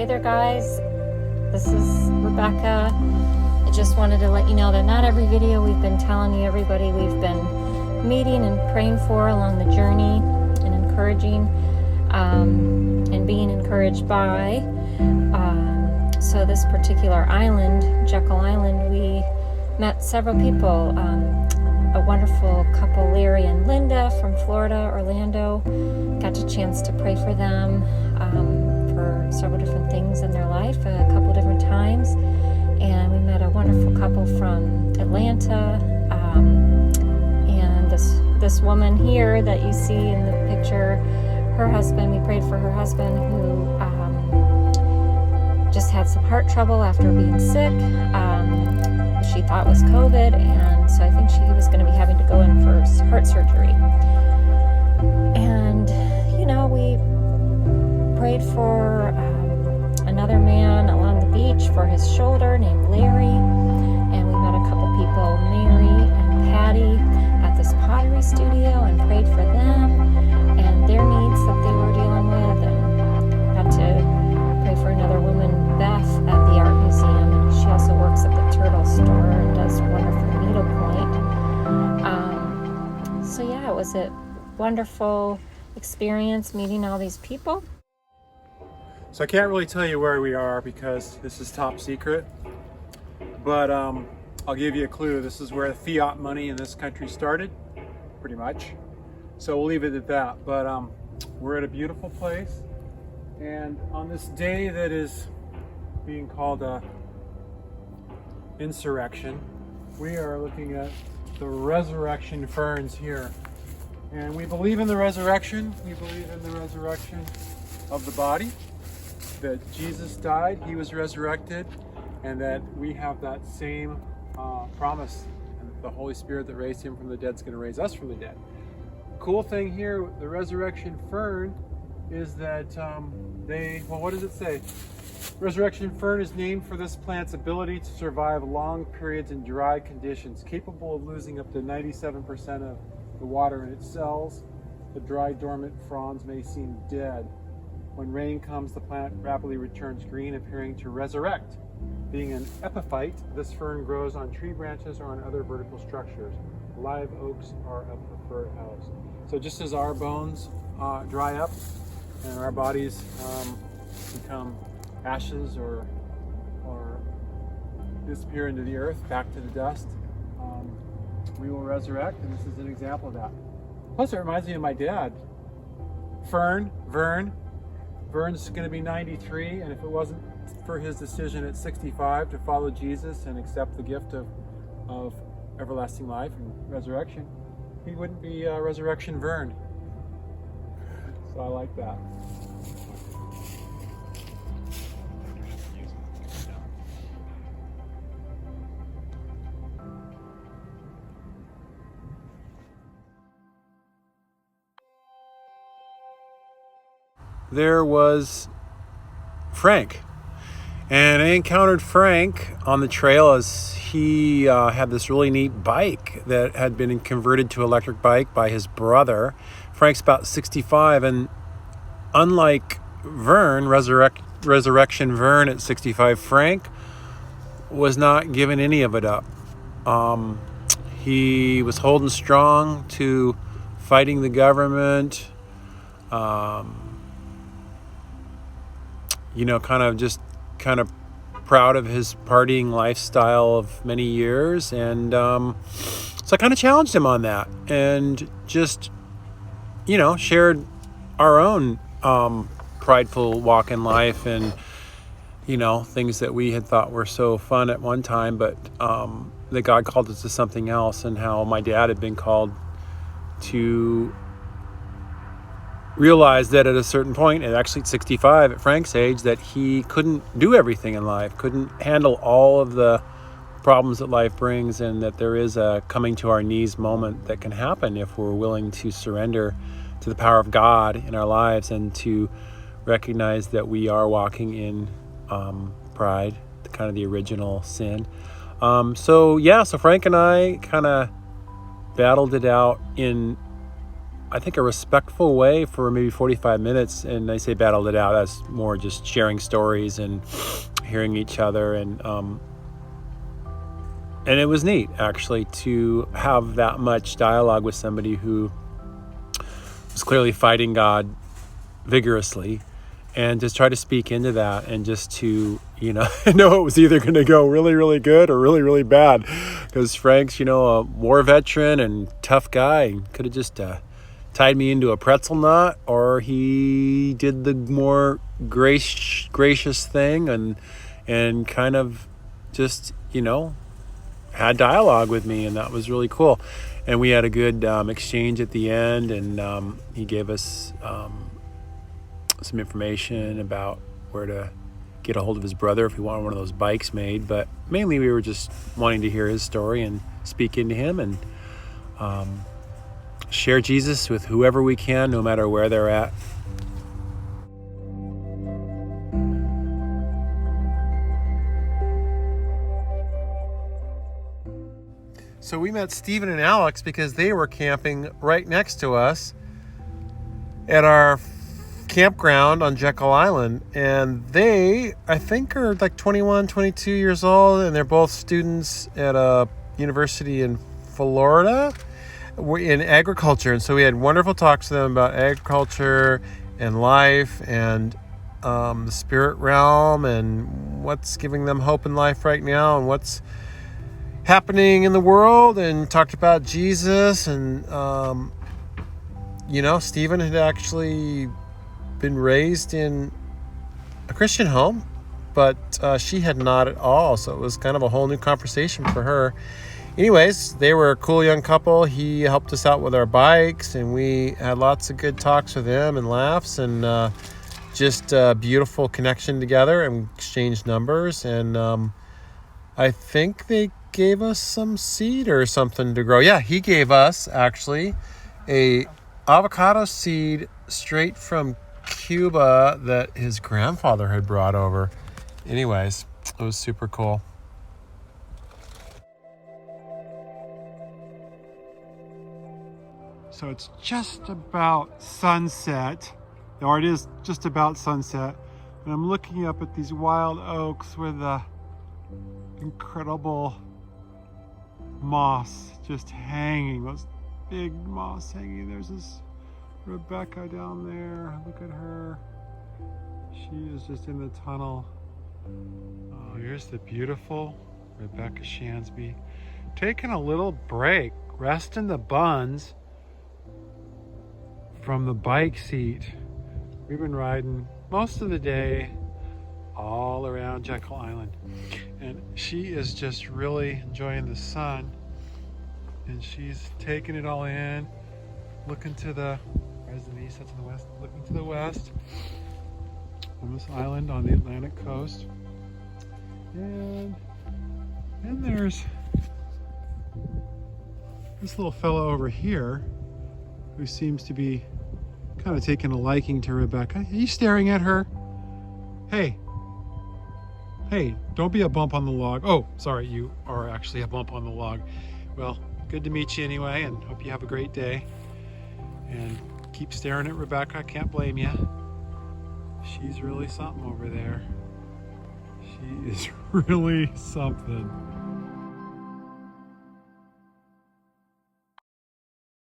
Hey there guys, this is Rebecca. I just wanted to let you know that not every video we've been telling you, everybody we've been meeting and praying for along the journey and encouraging and being encouraged by. So this particular island, Jekyll Island, we met several people. A wonderful couple, Larry and Linda from Florida, Orlando. Got a chance to pray for them for several different things in their life, a couple different times. And we met a wonderful couple from Atlanta. And this woman here that you see in the picture, her husband, we prayed for her husband who just had some heart trouble after being sick. She thought was COVID, and so I think she was going to be having to go in for heart surgery. And, you know, we prayed for another man along the beach for his shoulder named Larry. And we met a couple people, Mary and Patty, at this pottery studio and prayed for them and their needs that they were dealing with. And got to pray for another woman, Beth, at the art museum. She also works at the turtle store and does wonderful needlepoint. So yeah, it was a wonderful experience meeting all these people. So I can't really tell you where we are because this is top secret, but I'll give you a clue. This is where the fiat money in this country started, pretty much. So we'll leave it at that. But we're at a beautiful place, and on this day that is being called a insurrection, we are looking at the resurrection ferns here. And we believe in the resurrection. We believe in the resurrection of the body, that Jesus died, he was resurrected, and that we have that same promise. And the Holy Spirit that raised him from the dead is going to raise us from the dead. Cool thing here, the resurrection fern, is that what does it say? Resurrection fern is named for this plant's ability to survive long periods in dry conditions, capable of losing up to 97% of the water in its cells. The dry, dormant fronds may seem dead. When rain comes, the plant rapidly returns green, appearing to resurrect. Being an epiphyte, this fern grows on tree branches or on other vertical structures. Live oaks are a preferred house. So just as our bones dry up and our bodies become ashes or disappear into the earth, back to the dust, we will resurrect, and this is an example of that. Plus, it reminds me of my dad. Vern's going to be 93, and if it wasn't for his decision at 65 to follow Jesus and accept the gift of everlasting life and resurrection, he wouldn't be Resurrection Vern. So I like that. There was Frank, and I encountered Frank on the trail as he had this really neat bike that had been converted to electric bike by his brother. Frank's about 65, and unlike Vern, Resurrection Vern at 65, Frank was not giving any of it up. He was holding strong to fighting the government, kind of proud of his partying lifestyle of many years. And so I kind of challenged him on that and just, shared our own prideful walk in life and, things that we had thought were so fun at one time, but that God called us to something else, and how my dad had been called to realized that at a certain point, and actually at 65, at Frank's age, that he couldn't do everything in life, couldn't handle all of the problems that life brings, and that there is a coming to our knees moment that can happen if we're willing to surrender to the power of God in our lives and to recognize that we are walking in pride, kind of the original sin. So Frank and I kind of battled it out in I think, a respectful way for maybe 45 minutes. And I say battled it out. That's more just sharing stories and hearing each other. And it was neat, actually, to have that much dialogue with somebody who was clearly fighting God vigorously, and just try to speak into that, and just to, know it was either going to go really, really good or really, really bad. Because Frank's, a war veteran and tough guy, and could have just tied me into a pretzel knot, or he did the more gracious thing and kind of just, had dialogue with me, and that was really cool. And we had a good exchange at the end, and he gave us some information about where to get a hold of his brother if he wanted one of those bikes made. But mainly we were just wanting to hear his story and speak into him, and share Jesus with whoever we can, no matter where they're at. So we met Stephen and Alex because they were camping right next to us at our campground on Jekyll Island. And they, I think, are like 21, 22 years old, and they're both students at a university in Florida in agriculture. And so we had wonderful talks to them about agriculture and life and the spirit realm and what's giving them hope in life right now and what's happening in the world, and talked about Jesus. And Stephen had actually been raised in a Christian home, but she had not at all, so it was kind of a whole new conversation for her. Anyways, they were a cool young couple. He helped us out with our bikes, and we had lots of good talks with him and laughs, and just a beautiful connection together, and exchanged numbers. And I think they gave us some seed or something to grow. Yeah, he gave us actually a avocado seed straight from Cuba that his grandfather had brought over. Anyways, it was super cool. So it's just about sunset, or it is just about sunset, and I'm looking up at these wild oaks with the incredible moss just hanging, those big moss hanging. There's this Rebecca down there. Look at her. She is just in the tunnel. Oh, here's the beautiful Rebecca Shansby taking a little break, resting the buns from the bike seat. We've been riding most of the day all around Jekyll Island, and she is just really enjoying the sun, and she's taking it all in, looking to the, where's the east, that's in the west, looking to the west on this island on the Atlantic coast. And then there's this little fellow over here who seems to be kind of taking a liking to Rebecca. Are you staring at her? Hey, don't be a bump on the log. Oh, sorry, you are actually a bump on the log. Well, good to meet you anyway, and hope you have a great day. And keep staring at Rebecca, can't blame you. She's really something over there. She is really something.